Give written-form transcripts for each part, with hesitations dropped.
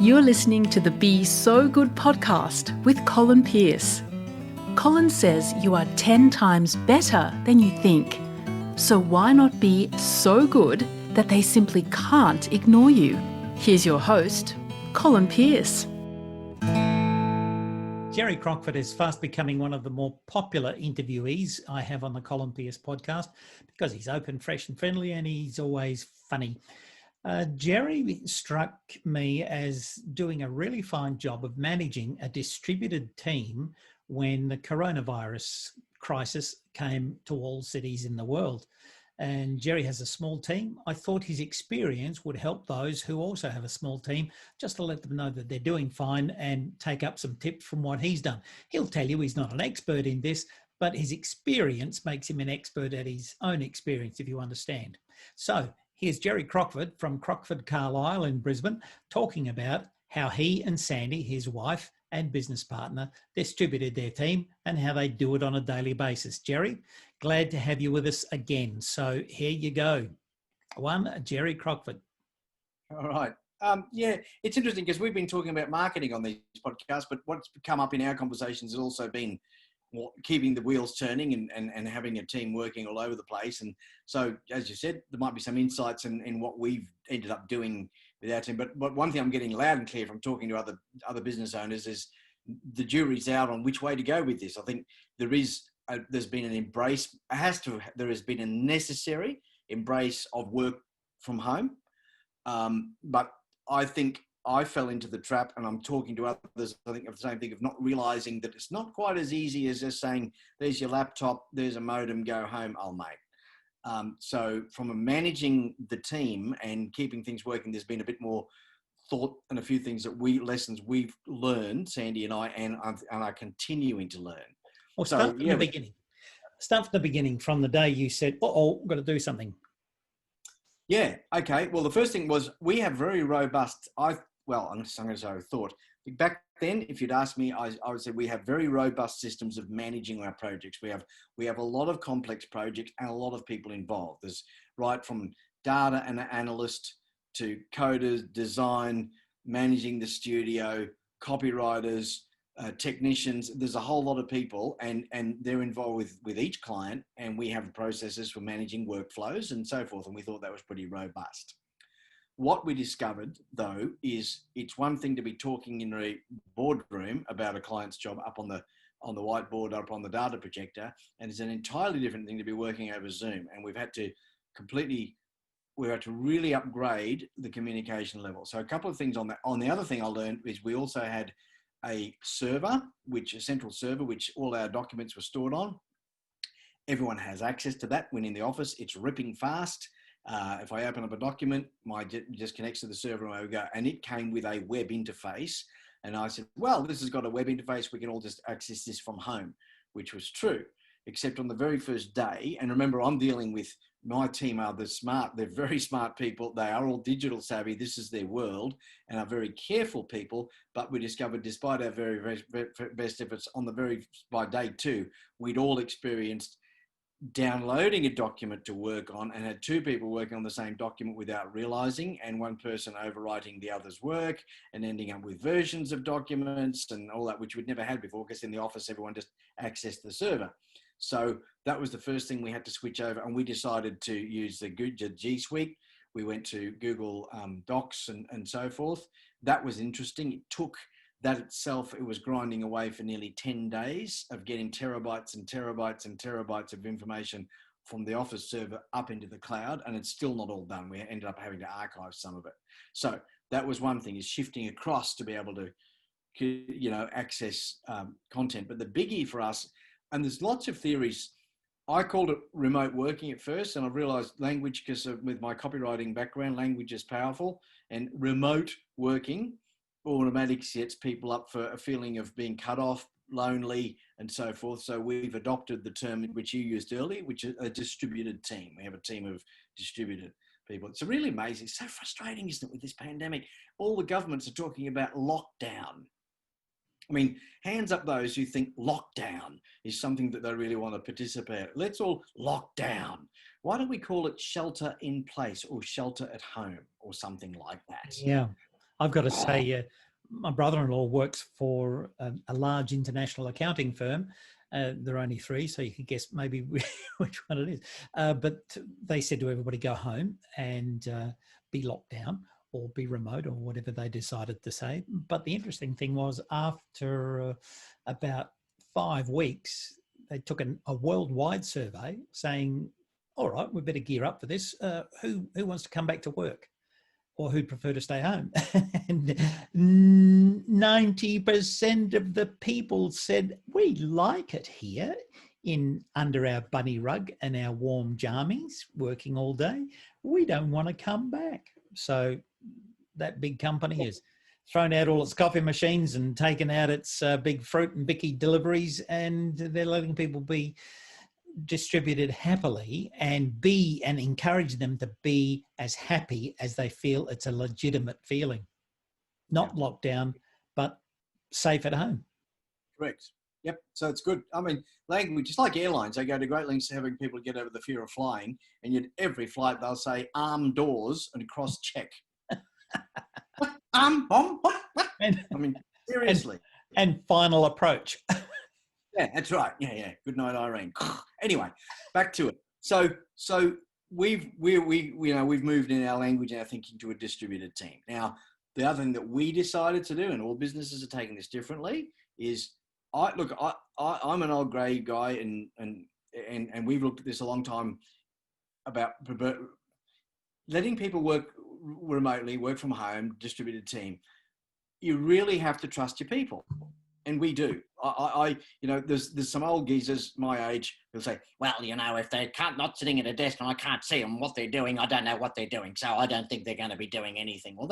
You're listening to the Be So Good podcast with Colin Pearce. Colin says you are 10 times better than you think. So why not be so good that they simply can't ignore you? Here's your host, Colin Pearce. Jerry Crockford is fast becoming one of the more popular interviewees I have on the Colin Pearce podcast because he's open, fresh and friendly, and he's always funny. Jerry struck me as doing a really fine job of managing a distributed team when the coronavirus crisis came to all cities in the world. And Jerry has a small team. I thought his experience would help those who also have a small team, just to let them know that they're doing fine and take up some tips from what he's done. He'll tell you he's not an expert in this, but his experience makes him an expert at his own experience, if you understand. So here's Jerry Crockford from Crockford Carlisle in Brisbane talking about how he and Sandy, his wife and business partner, distributed their team and how they do it on a daily basis. Jerry, glad to have you with us again. So here you go. Jerry Crockford. All right. Yeah, it's interesting because we've been talking about marketing on these podcasts, but what's come up in our conversations has also been keeping the wheels turning and having a team working all over the place. And so, as you said, there might be some insights in what we've ended up doing with our team. But one thing I'm getting loud and clear from talking to other business owners is the jury's out on which way to go with this. I think there's been an embrace. There has been a necessary embrace of work from home. But I think I fell into the trap, and I'm talking to others, I think, of the same thing, of not realizing that it's not quite as easy as just saying, there's your laptop, there's a modem, go home, I'll mate. So from managing the team and keeping things working, there's been a bit more thought and a few things lessons we've learned, Sandy and I, and are continuing to learn. Well, start from the beginning. Start from the beginning, from the day you said, I've got to do something. Yeah. Okay. Well, the first thing was we have very robust, I'm going to say I thought. Back then, if you'd asked me, I would say we have very robust systems of managing our projects. We have a lot of complex projects and a lot of people involved. There's right from data and analyst to coders, design, managing the studio, copywriters, technicians. There's a whole lot of people and they're involved with each client, and we have processes for managing workflows and so forth. And we thought that was pretty robust. What we discovered, though, is it's one thing to be talking in a boardroom about a client's job up on the whiteboard, up on the data projector, and it's an entirely different thing to be working over Zoom. And we've had to really upgrade the communication level. So a couple of things on that. On the other thing I learned is we also had a central server, which all our documents were stored on. Everyone has access to that when in the office. It's ripping fast. If I open up a document, just connects to the server and I go, and it came with a web interface. And I said, well, this has got a web interface. We can all just access this from home, which was true, except on the very first day. And remember, I'm dealing with my team they're very smart people. They are all digital savvy. This is their world and are very careful people. But we discovered, despite our very, very best efforts by day 2, we'd all experienced downloading a document to work on and had 2 people working on the same document without realizing, and one person overwriting the other's work and ending up with versions of documents and all that, which we'd never had before, because in the office, everyone just accessed the server. So that was the first thing we had to switch over, and we decided to use the G Suite. We went to Google Docs and so forth. That was interesting. It took that itself, it was grinding away for nearly 10 days of getting terabytes and terabytes and terabytes of information from the office server up into the cloud, and it's still not all done. We ended up having to archive some of it. So that was one thing, is shifting across to be able to, access content. But the biggie for us, and there's lots of theories, I called it remote working at first, and I've realized language, because with my copywriting background, language is powerful, and remote working automatically sets people up for a feeling of being cut off, lonely, and so forth. So we've adopted the term which you used earlier, which is a distributed team. We have a team of distributed people. It's really amazing. It's so frustrating, isn't it, with this pandemic? All the governments are talking about lockdown. I mean, hands up those who think lockdown is something that they really want to participate in. Let's all lock down. Why don't we call it shelter in place or shelter at home or something like that? Yeah. I've got to say, my brother-in-law works for a large international accounting firm. There are only three, so you can guess maybe which one it is. But they said to everybody, go home and be locked down or be remote or whatever they decided to say. But the interesting thing was after about 5 weeks, they took a worldwide survey saying, all right, we better gear up for this. Who wants to come back to work? Or who'd prefer to stay home? And 90% of the people said, we like it here under our bunny rug and our warm jammies, working all day. We don't want to come back. So that big company has thrown out all its coffee machines and taken out its big fruit and bicky deliveries, and they're letting people be distributed happily and encourage them to be as happy as they feel it's a legitimate feeling, not locked down, but safe at home. Correct. Yep. So it's good. I mean, language, just like airlines, they go to great lengths to having people get over the fear of flying, and yet every flight they'll say arm doors and cross check. What? I mean, seriously. And final approach. Yeah, that's right. Yeah. Good night, Irene. Anyway, back to it. So we've moved in our language and our thinking to a distributed team. Now, the other thing that we decided to do, and all businesses are taking this differently, is I'm an old grey guy, and we've looked at this a long time about letting people work remotely, work from home, distributed team. You really have to trust your people. And we do. There's some old geezers my age who'll say, well, if they're not sitting at a desk and I can't see them what they're doing, I don't know what they're doing. So I don't think they're going to be doing anything. Well,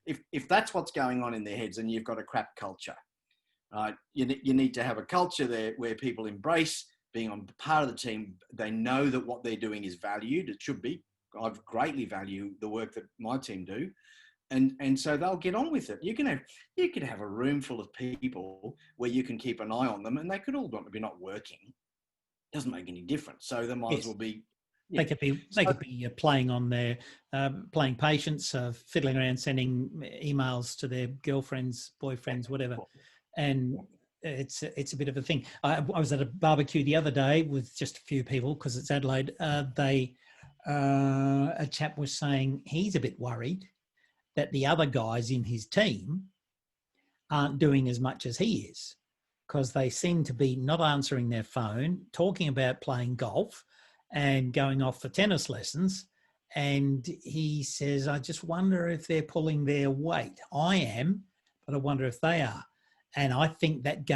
if that's what's going on in their heads, and you've got a crap culture, right? You need to have a culture there where people embrace being on part of the team. They know that what they're doing is valued. It should be. I greatly value the work that my team do. And so they'll get on with it. You can have a room full of people where you can keep an eye on them, and they could all be not working. It doesn't make any difference. So they might as well be. They could be playing on their playing patience, fiddling around, sending emails to their girlfriends, boyfriends, whatever. And it's a bit of a thing. I was at a barbecue the other day with just a few people because it's Adelaide. A chap was saying he's a bit worried that the other guys in his team aren't doing as much as he is, because they seem to be not answering their phone, talking about playing golf and going off for tennis lessons. And he says, I just wonder if they're pulling their weight. I am, but I wonder if they are. And I think that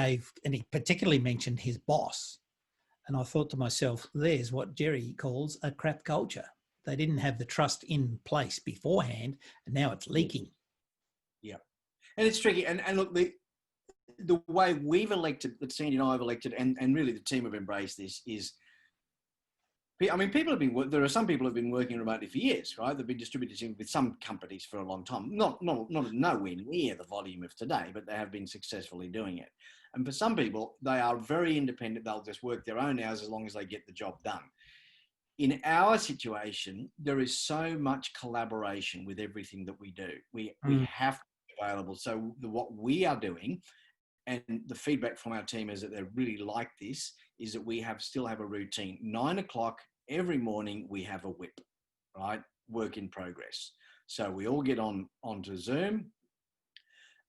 and he particularly mentioned his boss. And I thought to myself, there's what Jerry calls a crap culture. They didn't have the trust in place beforehand, and now it's leaking. Yeah. And it's tricky. And look, the way we've elected, that Sandy and I have elected, and really the team have embraced this is, I mean, there are some people who have been working remotely for years, right? They've been distributed with some companies for a long time, not nowhere near the volume of today, but they have been successfully doing it. And for some people, they are very independent. They'll just work their own hours as long as they get the job done. In our situation, there is so much collaboration with everything that we do. We have to be available. So what we are doing, and the feedback from our team is that they really like this, is that we still have a routine. 9 o'clock every morning, we have a whip, right? Work in progress. So we all get onto Zoom,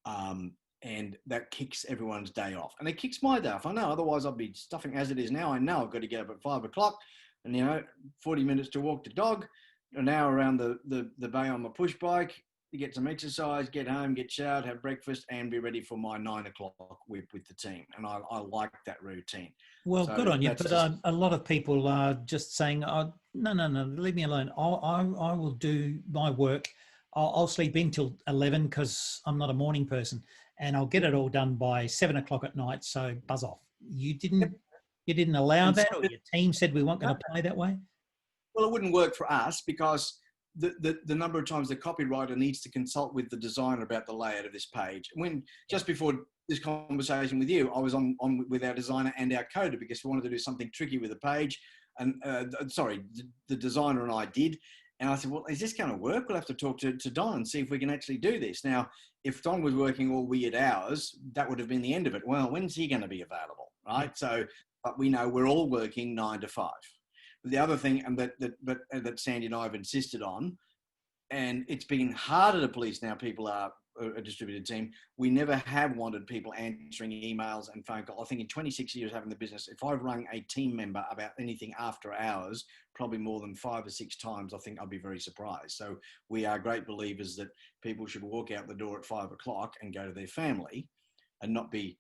and that kicks everyone's day off. And it kicks my day off. I know, otherwise I'll be stuffing as it is now. I know I've got to get up at 5 o'clock. And 40 minutes to walk the dog, an hour around the bay on my push bike, to get some exercise, get home, get showered, have breakfast, and be ready for my 9 o'clock whip with the team. And I like that routine. Well, so good on you. But a lot of people are just saying, oh, no, leave me alone. I will do my work. I'll sleep in till 11 because I'm not a morning person, and I'll get it all done by 7 o'clock at night. So buzz off. You didn't allow that, or your team said we weren't going to play that way? Well, it wouldn't work for us because the number of times the copywriter needs to consult with the designer about the layout of this page. Just before this conversation with you, I was on with our designer and our coder because we wanted to do something tricky with the page. And the designer and I did. And I said, well, is this going to work? We'll have to talk to Don and see if we can actually do this. Now, if Don was working all weird hours, that would have been the end of it. Well, when's he going to be available, right? So, but we know we're all working 9 to 5. But the other thing, and that Sandy and I have insisted on, and it's been harder to police now, people are a distributed team. We never have wanted people answering emails and phone calls. I think in 26 years having the business, if I've rung a team member about anything after hours, probably more than 5 or 6 times, I think I'd be very surprised. So we are great believers that people should walk out the door at 5 o'clock and go to their family and not be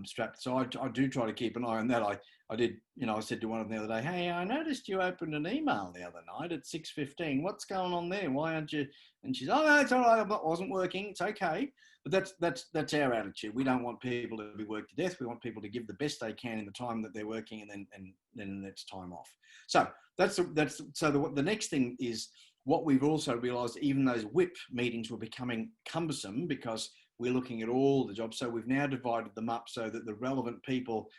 strapped. So I do try to keep an eye on that. I did, I said to one of them the other day, hey, I noticed you opened an email the other night at 6:15. What's going on there? Why aren't you? And she's, oh, no, it's all right. It wasn't working. It's okay. But that's our attitude. We don't want people to be worked to death. We want people to give the best they can in the time that they're working, and then that's time off. So the next thing is what we've also realised. Even those WIP meetings were becoming cumbersome because we're looking at all the jobs. So we've now divided them up so that the relevant people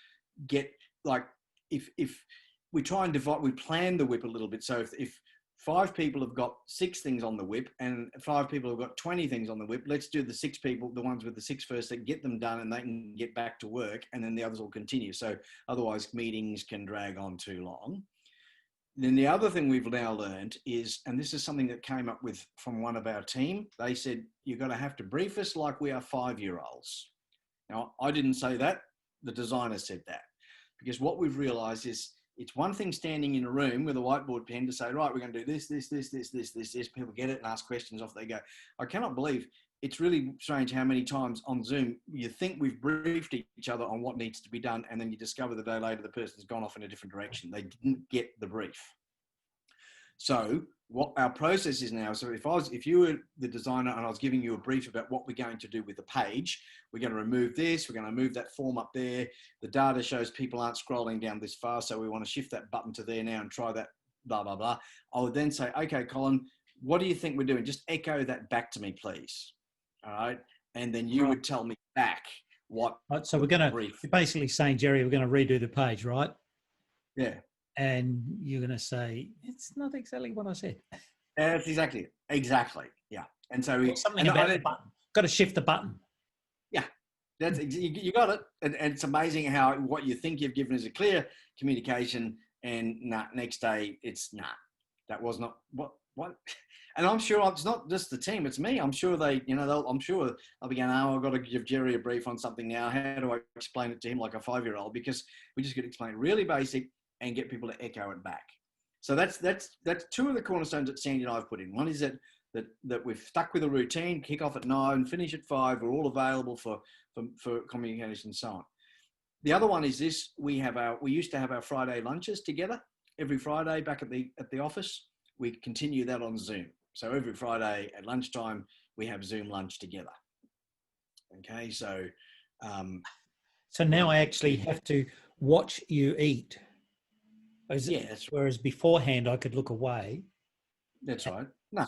get, like, if we try and divide, we plan the WIP a little bit. So if 5 people have got 6 things on the WIP and 5 people have got 20 things on the WIP, let's do the 6 people, the ones with the 6 first, that get them done and they can get back to work, and then the others will continue. So otherwise meetings can drag on too long. Then the other thing we've now learned is, and this is something that came up with from one of our team, they said, you're going to have to brief us like we are 5-year-olds. Now, I didn't say that. The designer said that. Because what we've realized is it's one thing standing in a room with a whiteboard pen to say, right, we're going to do this. People get it and ask questions, off they go. I cannot believe, it's really strange how many times on Zoom you think we've briefed each other on what needs to be done, and then you discover the day later the person's gone off in a different direction. They didn't get the brief. So what our process is now, so if you were the designer and I was giving you a brief about what we're going to do with the page, we're going to remove this, we're going to move that form up there. The data shows people aren't scrolling down this far, so we want to shift that button to there now and try that, blah, blah, blah. I would then say, okay, Colin, what do you think we're doing? Just echo that back to me, please. All right. And then you would tell me back what. Right, so you're basically saying, Jerry, we're going to redo the page, right? Yeah. And you're going to say, it's not exactly what I said. That's exactly it. Exactly. Yeah. And so something about the button. Got to shift the button. Yeah. You got it. And it's amazing how what you think you've given is a clear communication, and next day it's that was not what. And I'm sure it's not just the team, it's me. I'm sure I'm sure they'll be going, oh, I've got to give Jerry a brief on something now. How do I explain it to him like a 5-year-old? Because we just get to explain really basic and get people to echo it back. So that's 2 of the cornerstones that Sandy and I have put in. One is that we've stuck with a routine, kick off at 9, finish at 5. We're all available for communication and so on. The other one is this: we used to have our Friday lunches together every Friday back at the office. We continue that on Zoom. So every Friday at lunchtime, we have Zoom lunch together. Okay, so now I actually have to watch you eat. Yes. Whereas beforehand, I could look away. That's right. No.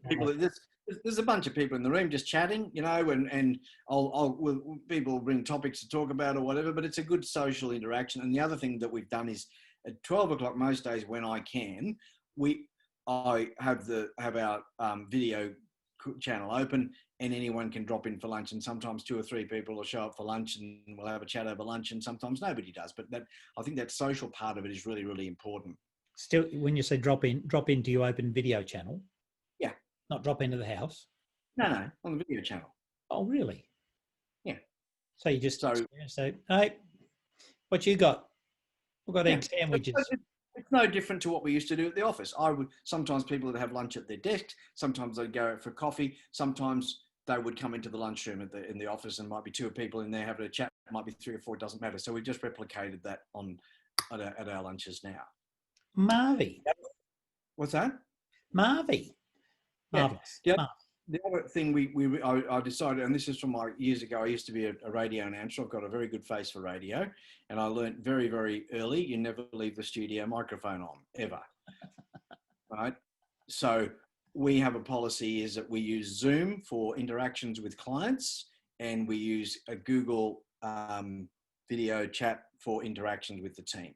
People. There's a bunch of people in the room just chatting, and people will bring topics to talk about or whatever. But it's a good social interaction. And the other thing that we've done is at 12 o'clock most days when I can, I have our video channel open, and anyone can drop in for lunch, and sometimes 2 or 3 people will show up for lunch and we'll have a chat over lunch, and sometimes nobody does. But I think that social part of it is really, really important. Still, when you say drop in, do you open video channel? Yeah. Not drop into the house? No, on the video channel. Oh, really? Yeah. So you just say, hey, what you got? We've got egg sandwiches. It's no different to what we used to do at the office. Sometimes people would have lunch at their desk. Sometimes they'd go out for coffee. Sometimes they would come into the lunchroom in the office, and might be 2 people in there having a chat. It might be 3 or 4. It doesn't matter. So we just replicated that at our lunches now. Marvy. What's that? Marvy. Marvelous. Yeah. The other thing I decided, and this is from years ago, I used to be a radio announcer. I've got a very good face for radio, and I learned very, very early, you never leave the studio microphone on, ever. Right? So we have a policy is that we use Zoom for interactions with clients, and we use a Google video chat for interactions with the team.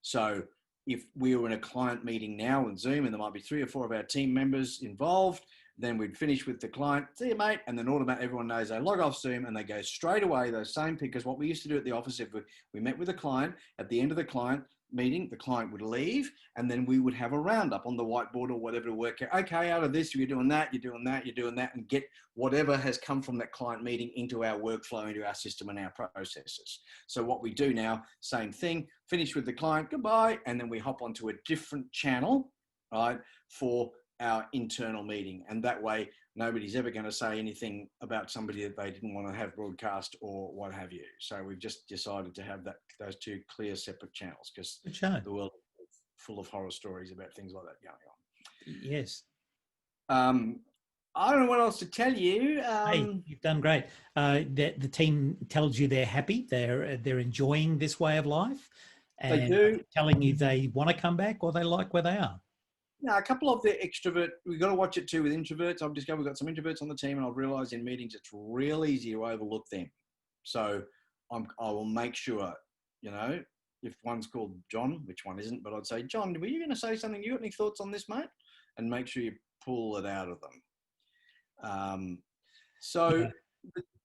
So if we were in a client meeting now on Zoom and there might be 3 or 4 of our team members involved, then we'd finish with the client, see you mate, and then automatically everyone knows they log off Zoom and they go straight away, those same because what we used to do at the office, if we met with a client, at the end of the client meeting, the client would leave and then we would have a roundup on the whiteboard or whatever to work out, okay, out of this, you're doing that, you're doing that, you're doing that, and get whatever has come from that client meeting into our workflow, into our system and our processes. So what we do now, same thing, finish with the client, goodbye, and then we hop onto a different channel, right, for our internal meeting. And that way, nobody's ever going to say anything about somebody that they didn't want to have broadcast or what have you. So we've just decided to have those 2 clear separate channels because the world is full of horror stories about things like that going on. Yes. I don't know what else to tell you. Hey, you've done great. The team tells you they're happy, they're enjoying this way of life, and they do. Telling you they want to come back or they like where they are. Now, a couple of the extrovert, we've got to watch it too with introverts. I've discovered we've got some introverts on the team and I've realized in meetings, it's real easy to overlook them. So I will make sure, if one's called John, which one isn't, but I'd say, John, were you going to say something? You got any thoughts on this, mate? And make sure you pull it out of them.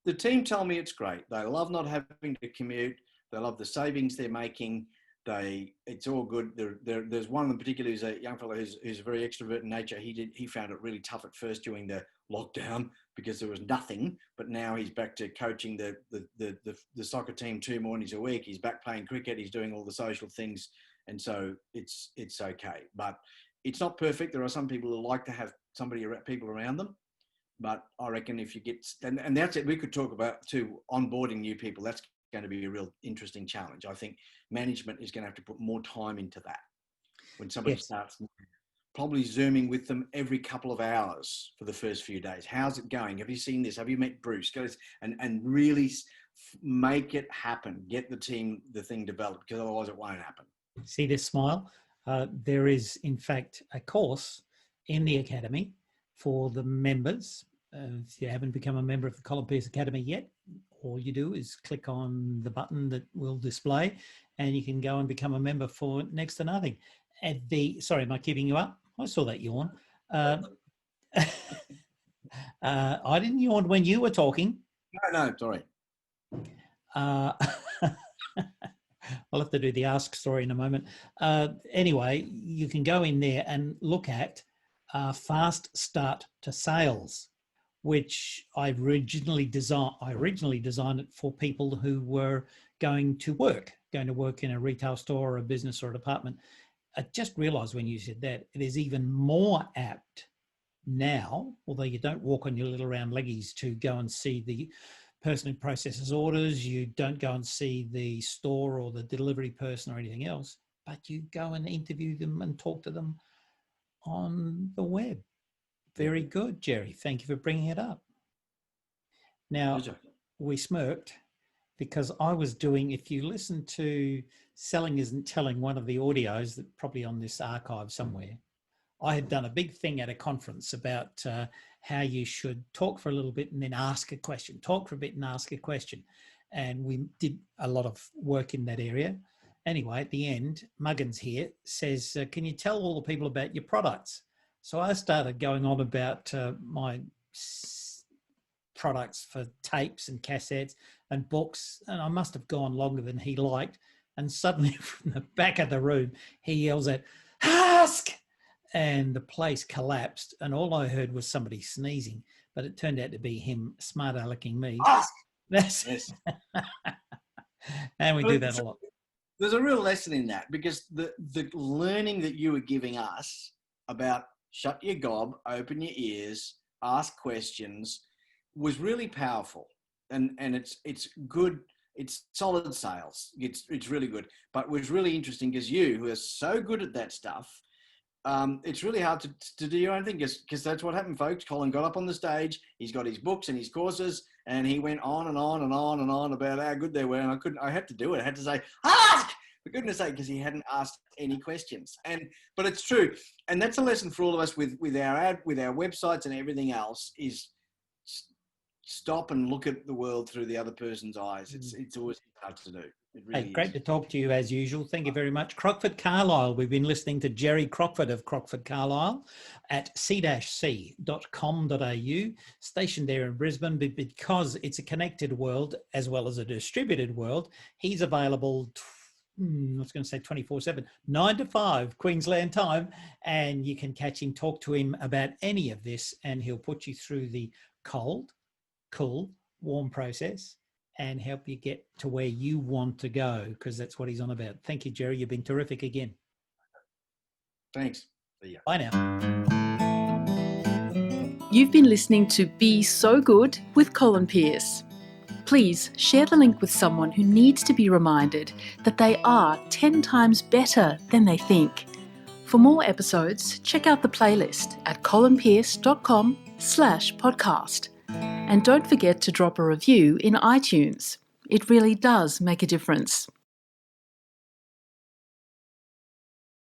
The team tell me it's great. They love not having to commute. They love the savings they're making. It's all good. There's one in particular who's a young fellow who's very extrovert in nature. He found it really tough at first during the lockdown because there was nothing, but now he's back to coaching the soccer team 2 mornings a week. He's back playing cricket. He's doing all the social things. And so it's okay, but it's not perfect. There are some people who like to have people around them, but I reckon if you get, and that's it, we could talk about too, onboarding new people. That's going to be a real interesting challenge. I think management is going to have to put more time into that. When somebody starts probably Zooming with them every couple of hours for the first few days. How's it going? Have you seen this? Have you met Bruce? And really make it happen. Get the thing developed, because otherwise it won't happen. See this smile? There is, in fact, a course in the Academy for the members. If you haven't become a member of the Colin Pierce Academy yet, all you do is click on the button that will display and you can go and become a member for next to nothing. Sorry, am I keeping you up? I saw that yawn. I didn't yawn when you were talking. No, sorry. I'll have to do the ask story in a moment. Anyway, you can go in there and look at Fast Start to Sales, which I originally designed it for people who were going to work in a retail store or a business or a department. I just realized when you said that it is even more apt now, although you don't walk on your little round leggies to go and see the person who processes orders, you don't go and see the store or the delivery person or anything else, but you go and interview them and talk to them on the web. Very good, Jerry. Thank you for bringing it up. Now, we smirked because I was doing, if you listen to Selling Isn't Telling, one of the audios that probably on this archive somewhere, I had done a big thing at a conference about how you should talk for a little bit and then ask a question, talk for a bit and ask a question. And we did a lot of work in that area. Anyway, at the end, Muggins here says, can you tell all the people about your products? So I started going on about my products for tapes and cassettes and books, and I must have gone longer than he liked. And suddenly from the back of the room, he yells out, "Ask!" And the place collapsed, and all I heard was somebody sneezing, but it turned out to be him smart alecking me. Ask! That's Yes. And we do that a lot. There's a real lesson in that, because the learning that you were giving us about shut your gob, open your ears, ask questions was really powerful. And it's good. It's solid sales. It's really good, but was really interesting because you, who are so good at that stuff, it's really hard to do your own thing, because that's what happened, folks. Colin got up on the stage. He's got his books and his courses, and he went on and on and on and on about how good they were. And I had to do it. I had to say, ask! For goodness sake, because he hadn't asked any questions. But it's true. And that's a lesson for all of us with our websites and everything else, is stop and look at the world through the other person's eyes. It's always hard to do. It really Hey, great is. to talk to you as usual. Thank you very much. Crockford Carlisle. We've been listening to Jerry Crockford of Crockford Carlisle at c-c.com.au, stationed there in Brisbane. But because it's a connected world as well as a distributed world, he's available, I was going to say 24/7, 9 to 5 Queensland time. And you can catch him, talk to him about any of this, and he'll put you through the cold, cool, warm process and help you get to where you want to go, because that's what he's on about. Thank you, Jerry. You've been terrific again. Thanks. See ya. Bye now. You've been listening to Be So Good with Colin Pierce. Please share the link with someone who needs to be reminded that they are 10 times better than they think. For more episodes, check out the playlist at colinpierce.com/podcast. And don't forget to drop a review in iTunes. It really does make a difference.